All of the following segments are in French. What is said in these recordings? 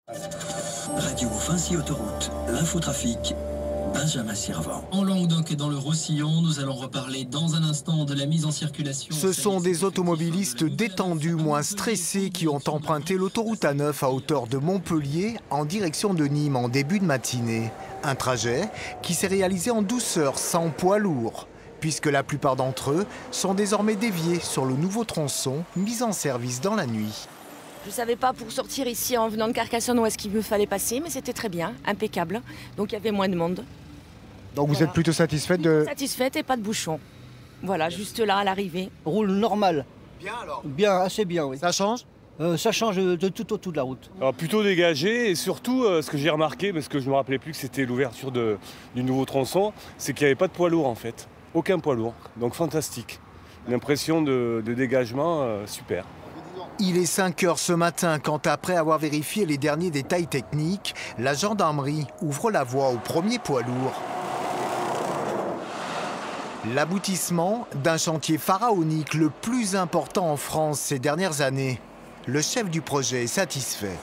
Radio Vinci Autoroute, l'infotrafic, Benjamin Sirvent. En Languedoc et dans le Roussillon, nous allons reparler dans un instant de la mise en circulation. Ce sont des automobilistes détendus, moins stressés, qui ont emprunté l'autoroute A9 à hauteur de Montpellier en direction de Nîmes en début de matinée. Un trajet qui s'est réalisé en douceur, sans poids lourd, puisque la plupart d'entre eux sont désormais déviés sur le nouveau tronçon mis en service dans la nuit. Je ne savais pas pour sortir ici en venant de Carcassonne où est-ce qu'il me fallait passer, mais c'était très bien, impeccable. Donc il y avait moins de monde. Donc vous êtes plutôt satisfaite de... Satisfaite et pas de bouchon. Voilà, juste là à l'arrivée. Roule normal. Bien alors. Bien, assez bien, oui. Ça change? Ça change de tout au tout de la route. Alors plutôt dégagé et surtout ce que j'ai remarqué, parce que je ne me rappelais plus que c'était l'ouverture du nouveau tronçon, c'est qu'il n'y avait pas de poids lourd en fait. Aucun poids lourd, donc fantastique. Une impression de dégagement super. Il est 5 heures ce matin quand, après avoir vérifié les derniers détails techniques, la gendarmerie ouvre la voie au premier poids lourd. L'aboutissement d'un chantier pharaonique, le plus important en France ces dernières années. Le chef du projet est satisfait.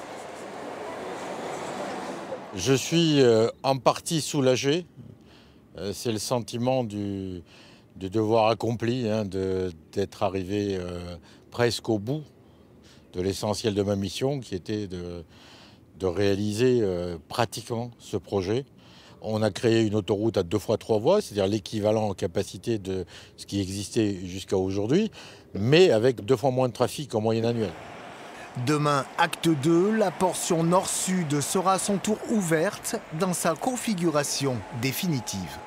Je suis en partie soulagé. C'est le sentiment du devoir accompli, d'être arrivé presque au bout de l'essentiel de ma mission, qui était de réaliser pratiquement ce projet. On a créé une autoroute à 2 fois 3 voies, c'est-à-dire l'équivalent en capacité de ce qui existait jusqu'à aujourd'hui, mais avec 2 fois moins de trafic en moyenne annuelle. Demain, acte 2, la portion nord-sud sera à son tour ouverte dans sa configuration définitive.